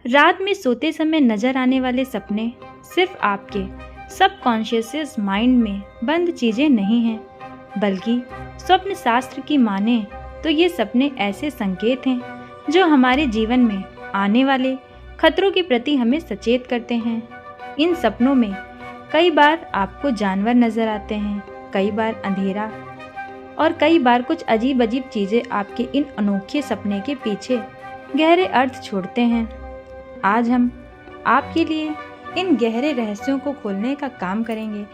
रात में सोते समय नजर आने वाले सपने सिर्फ आपके सबकॉन्शियस माइंड में बंद चीजें नहीं हैं, बल्कि स्वप्न शास्त्र की माने तो ये सपने ऐसे संकेत हैं जो हमारे जीवन में आने वाले खतरों के प्रति हमें सचेत करते हैं। इन सपनों में कई बार आपको जानवर नजर आते हैं, कई बार अंधेरा और कई बार कुछ अजीब अजीब चीजें आपके इन अनोखे सपने के पीछे गहरे अर्थ छोड़ते हैं। आज हम आपके लिए इन गहरे रहस्यों को खोलने का काम करेंगे।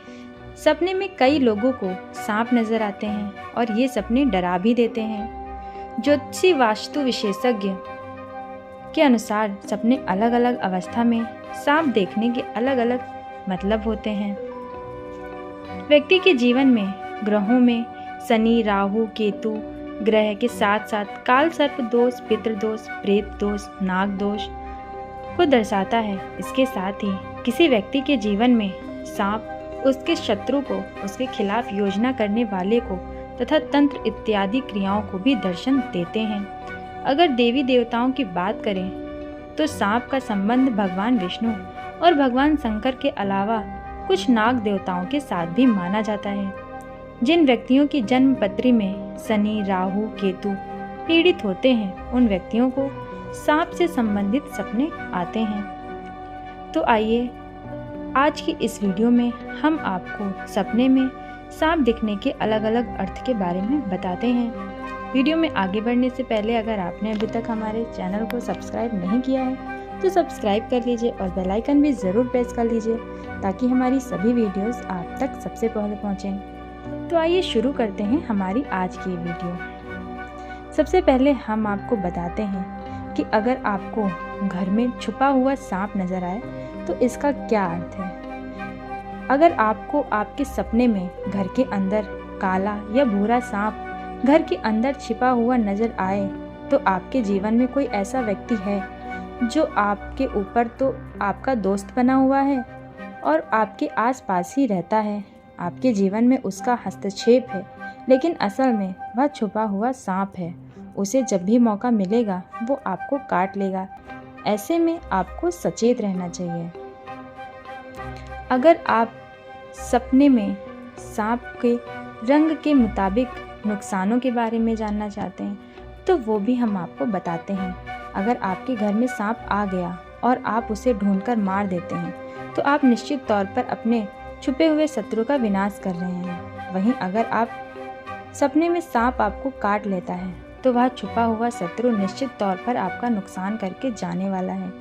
सपने में कई लोगों को सांप नजर आते हैं और ये सपने डरा भी देते हैं। ज्योतिषी वास्तु विशेषज्ञ के अनुसार सपने अलग अलग अवस्था में सांप देखने के अलग अलग मतलब होते हैं। व्यक्ति के जीवन में ग्रहों में शनि, राहु, केतु ग्रह के साथ साथ काल सर्प दोष, पितृदोष, प्रेत दोष, नाग दोष को दर्शाता है। इसके साथ ही किसी व्यक्ति के जीवन में सांप उसके शत्रु को, उसके खिलाफ योजना करने वाले को तथा तंत्र इत्यादि क्रियाओं को भी दर्शन देते हैं। अगर देवी देवताओं की बात करें तो सांप का संबंध भगवान विष्णु और भगवान शंकर के अलावा कुछ नाग देवताओं के साथ भी माना जाता है। जिन व्यक्तियों की जन्म पत्री में शनि, राहु, केतु पीड़ित होते हैं, उन व्यक्तियों को सांप से संबंधित सपने आते हैं। तो आइए आज की इस वीडियो में हम आपको सपने में सांप दिखने के अलग अलग अर्थ के बारे में बताते हैं। वीडियो में आगे बढ़ने से पहले अगर आपने अभी तक हमारे चैनल को सब्सक्राइब नहीं किया है तो सब्सक्राइब कर लीजिए और बेल आइकन भी ज़रूर प्रेस कर लीजिए ताकि हमारी सभी वीडियोस आप तक सबसे पहले पहुँचें। तो आइए शुरू करते हैं हमारी आज की वीडियो। सबसे पहले हम आपको बताते हैं कि अगर आपको घर में छुपा हुआ सांप नजर आए तो इसका क्या अर्थ है। अगर आपको आपके सपने में घर के अंदर काला या भूरा सांप घर के अंदर छिपा हुआ नजर आए तो आपके जीवन में कोई ऐसा व्यक्ति है जो आपके ऊपर तो आपका दोस्त बना हुआ है और आपके आसपास ही रहता है। आपके जीवन में उसका हस्तक्षेप है, लेकिन असल में वह छुपा हुआ सांप है। उसे जब भी मौका मिलेगा वो आपको काट लेगा। ऐसे में आपको सचेत रहना चाहिए। अगर आप सपने में सांप के रंग के मुताबिक नुकसानों के बारे में जानना चाहते हैं तो वो भी हम आपको बताते हैं। अगर आपके घर में सांप आ गया और आप उसे ढूंढकर मार देते हैं तो आप निश्चित तौर पर अपने छुपे हुए शत्रु का विनाश कर रहे हैं। वहीं अगर आप सपने में सांप आपको काट लेता है तो वह छुपा हुआ शत्रु निश्चित तौर पर आपका नुकसान करके जाने वाला है।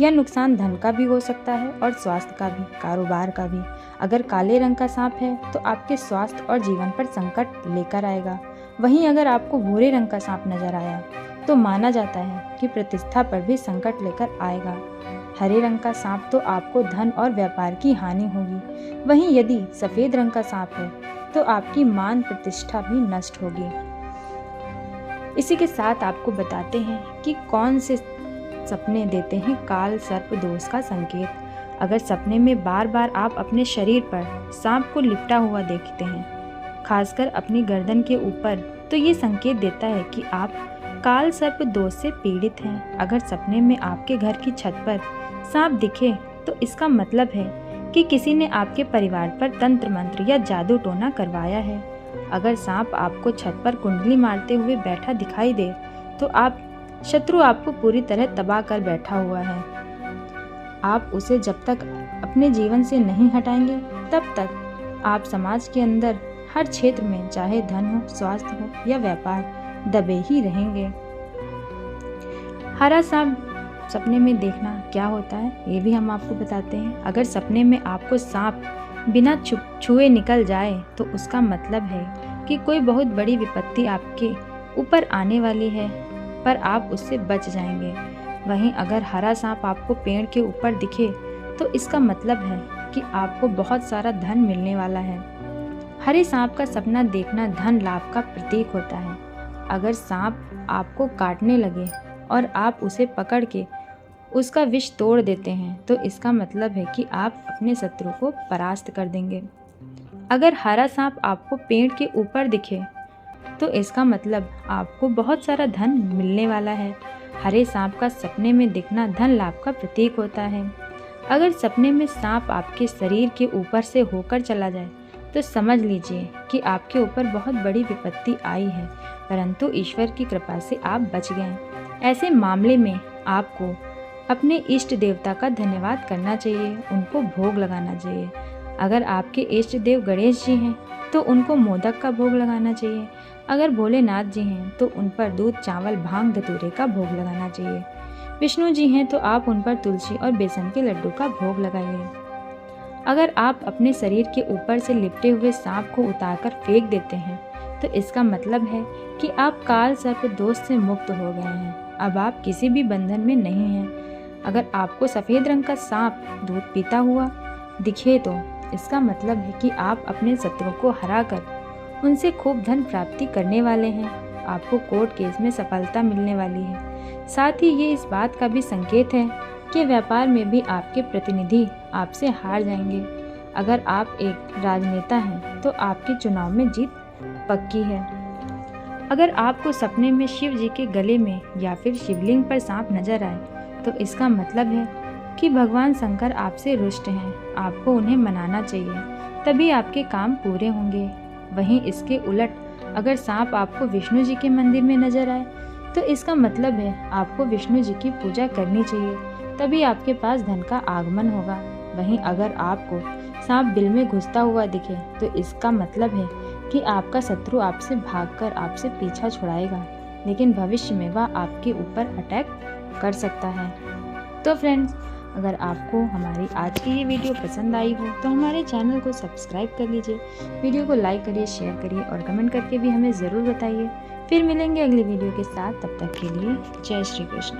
यह नुकसान धन का भी हो सकता है और स्वास्थ्य का भी, कारोबार का भी। अगर काले रंग का सांप है तो आपके स्वास्थ्य और जीवन पर संकट लेकर आएगा। वहीं अगर आपको भूरे रंग का सांप नजर आया तो माना जाता है कि प्रतिष्ठा पर भी संकट लेकर आएगा। हरे रंग का सांप तो आपको धन और व्यापार की हानि होगी। वहीं यदि सफेद रंग का सांप है तो आपकी मान प्रतिष्ठा भी नष्ट होगी। इसी के साथ आपको बताते हैं कि कौन से सपने देते हैं काल सर्प दोष का संकेत। अगर सपने में बार बार आप अपने शरीर पर सांप को लिपटा हुआ देखते हैं, खासकर अपनी गर्दन के ऊपर, तो ये संकेत देता है कि आप काल सर्प दोष से पीड़ित हैं। अगर सपने में आपके घर की छत पर सांप दिखे तो इसका मतलब है कि किसी ने आपके परिवार पर तंत्र मंत्र या जादू टोना करवाया है। अगर सांप आपको छत पर कुंडली मारते हुए बैठा दिखाई दे तो शत्रु आपको पूरी तरह तबाह कर बैठा हुआ है। आप उसे जब तक अपने जीवन से नहीं हटाएंगे तब तक आप समाज के अंदर हर क्षेत्र में, चाहे धन हो, स्वास्थ्य हो या व्यापार, दबे ही रहेंगे। हरा सांप सपने में देखना क्या होता है ये भी हम आपको बताते हैं। अगर सपने में आपको सांप बिना छुए निकल जाए तो उसका मतलब है कि कोई बहुत बड़ी विपत्ति आपके ऊपर आने वाली है, पर आप उससे बच जाएंगे। वहीं अगर हरा सांप आपको पेड़ के ऊपर दिखे तो इसका मतलब है कि आपको बहुत सारा धन मिलने वाला है। हरे सांप का सपना देखना धन लाभ का प्रतीक होता है। अगर सांप आपको काटने लगे और आप उसे पकड़ के उसका विष तोड़ देते हैं तो इसका मतलब है कि आप अपने शत्रु को परास्त कर देंगे। अगर हरा सांप आपको पेड़ के ऊपर दिखे तो इसका मतलब आपको बहुत सारा धन मिलने वाला है। हरे सांप का सपने में दिखना धन लाभ का प्रतीक होता है। अगर सपने में सांप आपके शरीर के ऊपर से होकर चला जाए तो समझ लीजिए कि आपके ऊपर बहुत बड़ी विपत्ति आई है, परंतु ईश्वर की कृपा से आप बच गए। ऐसे मामले में आपको अपने इष्ट देवता का धन्यवाद करना चाहिए, उनको भोग लगाना चाहिए। अगर आपके इष्ट देव गणेश जी हैं तो उनको मोदक का भोग लगाना चाहिए। अगर भोलेनाथ जी हैं तो उन पर दूध, चावल, भांग, धतूरे का भोग लगाना चाहिए। विष्णु जी हैं तो आप उन पर तुलसी और बेसन के लड्डू का भोग लगाइए। अगर आप अपने शरीर के ऊपर से लिपटे हुए सांप को उतारकर फेंक देते हैं तो इसका मतलब है कि आप काल सर्प दोष से मुक्त हो गए हैं। अब आप किसी भी बंधन में नहीं हैं। अगर आपको सफ़ेद रंग का सांप दूध पीता हुआ दिखे तो इसका मतलब है कि आप अपने शत्रु को हराकर उनसे खूब धन प्राप्ति करने वाले हैं। आपको कोर्ट केस में सफलता मिलने वाली है। साथ ही ये इस बात का भी संकेत है कि व्यापार में भी आपके प्रतिनिधि आपसे हार जाएंगे। अगर आप एक राजनेता हैं तो आपके चुनाव में जीत पक्की है। अगर आपको सपने में शिव जी के गले में या फिर शिवलिंग पर सांप नजर आए तो इसका मतलब है कि भगवान शंकर आपसे रुष्ट हैं। आपको उन्हें मनाना चाहिए, तभी आपके काम पूरे होंगे। वहीं इसके उलट अगर सांप आपको विष्णु जी के मंदिर में नजर आए तो इसका मतलब है आपको विष्णु जी की पूजा करनी चाहिए, तभी आपके पास धन का आगमन होगा। वहीं अगर आपको सांप बिल में घुसता हुआ दिखे तो इसका मतलब है कि आपका शत्रु आपसे भागकर आपसे पीछा छुड़ाएगा, लेकिन भविष्य में वह आपके ऊपर अटैक कर सकता है। तो फ्रेंड्स, अगर आपको हमारी आज की ये वीडियो पसंद आई हो तो हमारे चैनल को सब्सक्राइब कर लीजिए, वीडियो को लाइक करिए, शेयर करिए और कमेंट करके भी हमें ज़रूर बताइए। फिर मिलेंगे अगली वीडियो के साथ, तब तक के लिए जय श्री कृष्ण।